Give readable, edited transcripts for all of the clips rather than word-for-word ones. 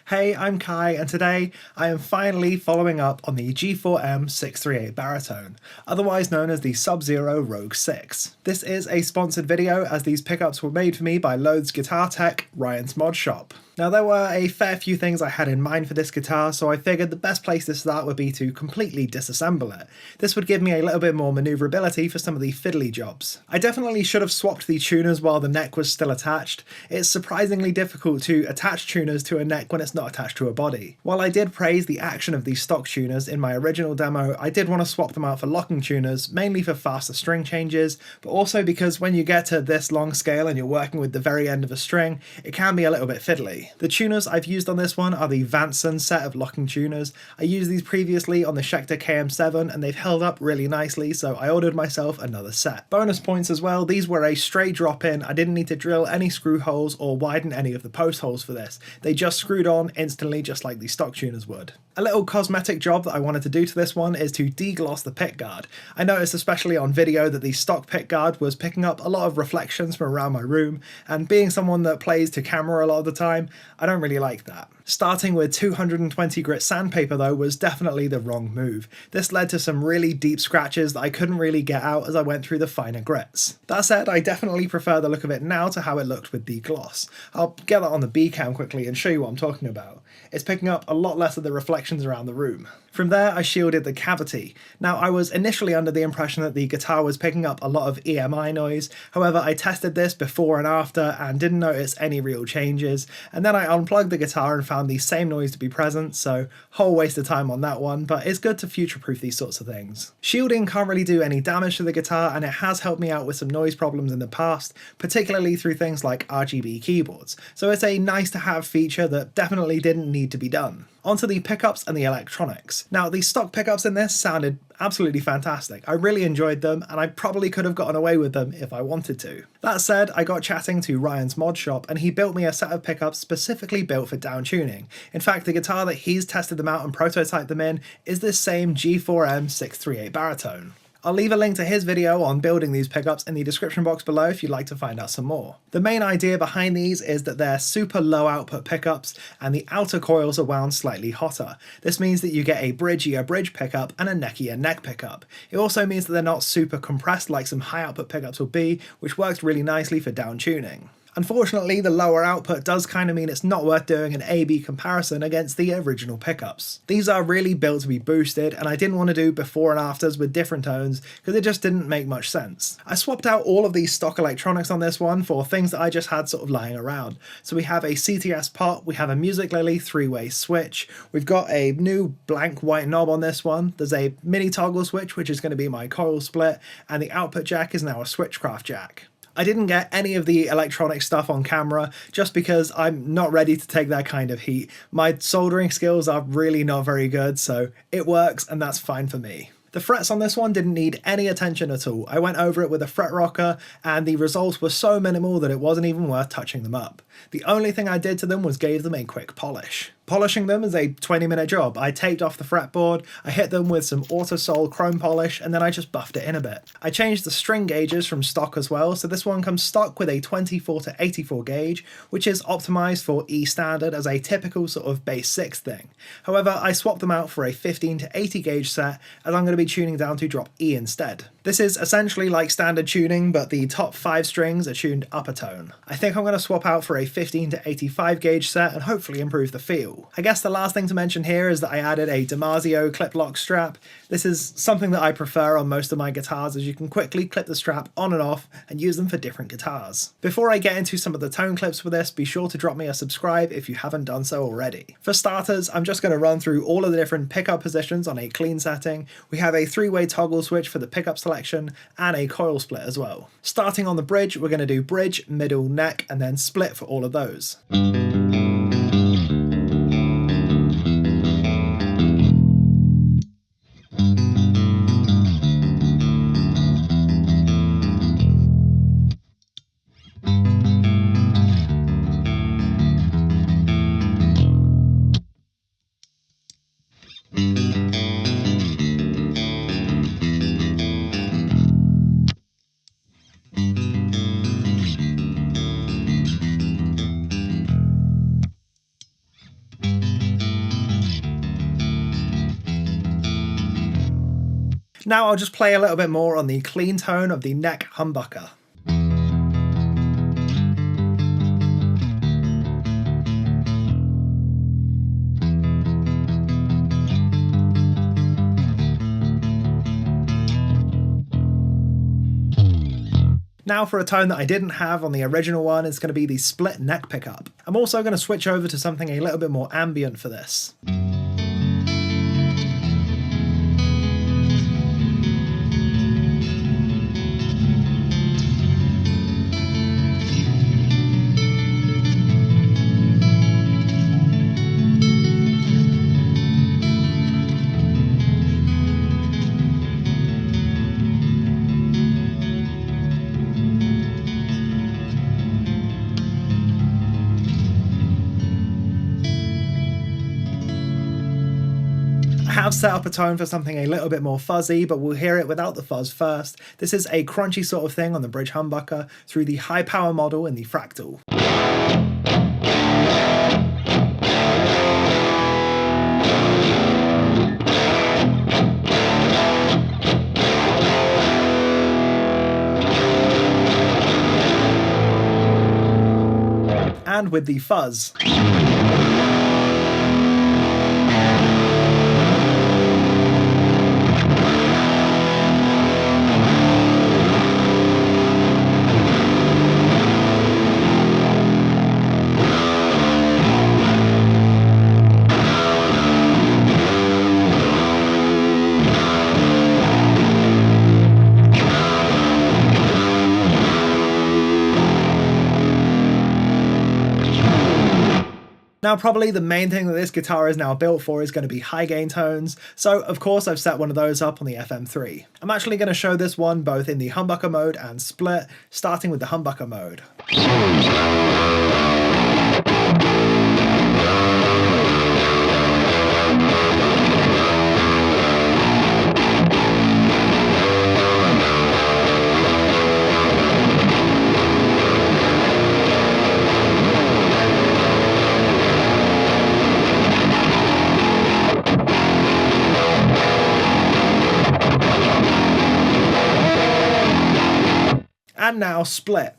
Hey, I'm Kai, and today I am finally following up on the G4M 638 baritone, otherwise known as the Sub-Zero Rogue 6. This is a sponsored video as these pickups were made for me by Loathe's guitar tech, Ryan's Mod Shop. Now there were a fair few things I had in mind for this guitar, so I figured the best place to start would be to completely disassemble it. This would give me a little bit more manoeuvrability for some of the fiddly jobs. I definitely should have swapped the tuners while the neck was still attached. It's surprisingly difficult to attach tuners to a neck when it's not attached to a body. While I did praise the action of these stock tuners in my original demo, I did want to swap them out for locking tuners, mainly for faster string changes, but also because when you get to this long scale and you're working with the very end of a string, it can be a little bit fiddly. The tuners I've used on this one are the Vanson set of locking tuners. I used these previously on the Schecter KM7 and they've held up really nicely, so I ordered myself another set. Bonus points as well, these were a straight drop in. I didn't need to drill any screw holes or widen any of the post holes for this. They just screwed on instantly just like the stock tuners would. A little cosmetic job that I wanted to do to this one is to degloss the pick guard. I noticed especially on video that the stock pick guard was picking up a lot of reflections from around my room, and being someone that plays to camera a lot of the time, I don't really like that. Starting with 220 grit sandpaper though was definitely the wrong move. This led to some really deep scratches that I couldn't really get out as I went through the finer grits. That said, I definitely prefer the look of it now to how it looked with the gloss. I'll get that on the B cam quickly and show you what I'm talking about. It's picking up a lot less of the reflections around the room. From there I shielded the cavity. Now I was initially under the impression that the guitar was picking up a lot of EMI noise, however I tested this before and after and didn't notice any real changes, and then I unplugged the guitar and found the same noise to be present, so whole waste of time on that one, but it's good to future-proof these sorts of things. Shielding can't really do any damage to the guitar, and it has helped me out with some noise problems in the past, particularly through things like RGB keyboards, so it's a nice to have feature that definitely didn't need to be done. Onto the pickups and the electronics. Now the stock pickups in this sounded absolutely fantastic. I really enjoyed them and I probably could have gotten away with them if I wanted to. That said, I got chatting to Ryan's Mod Shop and he built me a set of pickups specifically built for down tuning. In fact, the guitar that he's tested them out and prototyped them in is this same G4M 638 baritone. I'll leave a link to his video on building these pickups in the description box below if you'd like to find out some more. The main idea behind these is that they're super low output pickups and the outer coils are wound slightly hotter. This means that you get a bridgier bridge pickup and a neckier neck pickup. It also means that they're not super compressed like some high output pickups will be, which works really nicely for down tuning. Unfortunately, the lower output does kind of mean it's not worth doing an A-B comparison against the original pickups. These are really built to be boosted, and I didn't want to do before and afters with different tones because it just didn't make much sense. I swapped out all of these stock electronics on this one for things that I just had sort of lying around. So we have a CTS pot, we have a Music Lily 3-way switch, we've got a new blank white knob on this one, there's a mini toggle switch which is going to be my coil split, and the output jack is now a Switchcraft jack. I didn't get any of the electronic stuff on camera just because I'm not ready to take that kind of heat. My soldering skills are really not very good, so it works and that's fine for me. The frets on this one didn't need any attention at all. I went over it with a fret rocker and the results were so minimal that it wasn't even worth touching them up. The only thing I did to them was gave them a quick polish. Polishing them is a 20-minute job. I taped off the fretboard, I hit them with some Autosol chrome polish, and then I just buffed it in a bit. I changed the string gauges from stock as well, so this one comes stock with a 24 to 84 gauge, which is optimized for E standard as a typical sort of bass 6 thing. However, I swapped them out for a 15 to 80 gauge set, as I'm going to be tuning down to drop E instead. This is essentially like standard tuning, but the top 5 strings are tuned upper tone. I think I'm going to swap out for a 15 to 85 gauge set and hopefully improve the feel. I guess the last thing to mention here is that I added a Damasio clip lock strap. This is something that I prefer on most of my guitars as you can quickly clip the strap on and off and use them for different guitars. Before I get into some of the tone clips for this, be sure to drop me a subscribe if you haven't done so already. For starters, I'm just going to run through all of the different pickup positions on a clean setting. We have a 3-way toggle switch for the pickup selection and a coil split as well. Starting on the bridge, we're going to do bridge, middle, neck, and then split for all of those. Now I'll just play a little bit more on the clean tone of the neck humbucker. Now for a tone that I didn't have on the original one, it's going to be the split neck pickup. I'm also going to switch over to something a little bit more ambient for this. I have set up a tone for something a little bit more fuzzy, but we'll hear it without the fuzz first. This is a crunchy sort of thing on the bridge humbucker through the high power model in the fractal. And with the fuzz. Now probably the main thing that this guitar is now built for is going to be high gain tones, so of course I've set one of those up on the FM3. I'm actually going to show this one both in the humbucker mode and split, starting with the humbucker mode. And now split.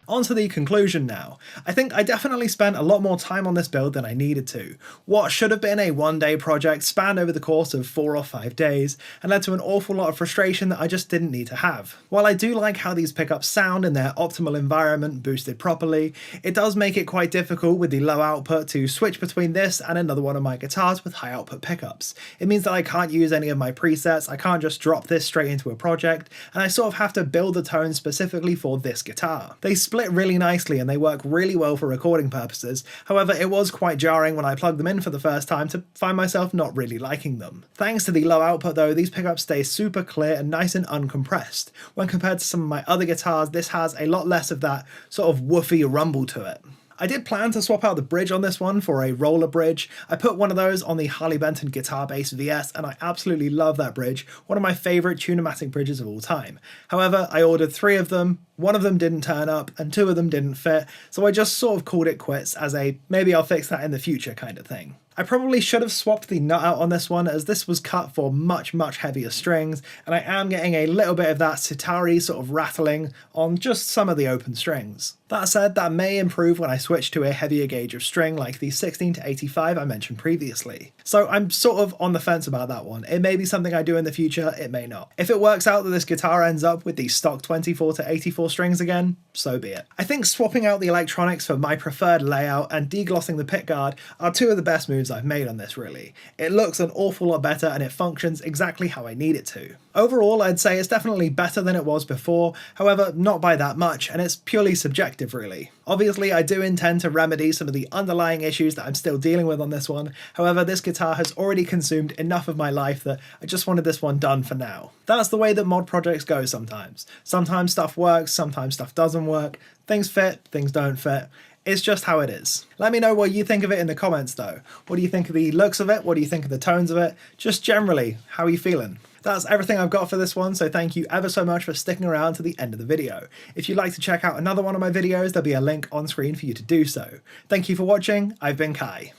On to the conclusion now. I think I definitely spent a lot more time on this build than I needed to. What should have been a one-day project spanned over the course of 4 or 5 days and led to an awful lot of frustration that I just didn't need to have. While I do like how these pickups sound in their optimal environment boosted properly, it does make it quite difficult with the low output to switch between this and another one of my guitars with high output pickups. It means that I can't use any of my presets, I can't just drop this straight into a project, and I sort of have to build the tone specifically for this guitar. They split really nicely and they work really well for recording purposes, however it was quite jarring when I plugged them in for the first time to find myself not really liking them. Thanks to the low output though, these pickups stay super clear and nice and uncompressed. When compared to some of my other guitars, this has a lot less of that sort of woofy rumble to it. I did plan to swap out the bridge on this one for a roller bridge. I put one of those on the Harley Benton Guitar Bass VS and I absolutely love that bridge, one of my favourite tunematic bridges of all time. However, I ordered 3 of them, one of them didn't turn up and 2 of them didn't fit, so I just sort of called it quits as a maybe I'll fix that in the future kind of thing. I probably should have swapped the nut out on this one as this was cut for much heavier strings and I am getting a little bit of that sitar-y sort of rattling on just some of the open strings. That said, that may improve when I switch to a heavier gauge of string like the 16 to 85 I mentioned previously. So I'm sort of on the fence about that one. It may be something I do in the future, it may not. If it works out that this guitar ends up with the stock 24 to 84 strings again, so be it. I think swapping out the electronics for my preferred layout and deglossing the pickguard are 2 of the best moves I've made on this really. It looks an awful lot better and it functions exactly how I need it to. Overall, I'd say it's definitely better than it was before, however not by that much, and it's purely subjective really. Obviously I do intend to remedy some of the underlying issues that I'm still dealing with on this one, however this guitar has already consumed enough of my life that I just wanted this one done for now. That's the way that mod projects go sometimes. Sometimes stuff works, sometimes stuff doesn't work, things fit, things don't fit. It's just how it is. Let me know what you think of it in the comments though. What do you think of the looks of it? What do you think of the tones of it? Just generally, how are you feeling? That's everything I've got for this one, so thank you ever so much for sticking around to the end of the video. If you'd like to check out another one of my videos, there'll be a link on screen for you to do so. Thank you for watching, I've been Kai.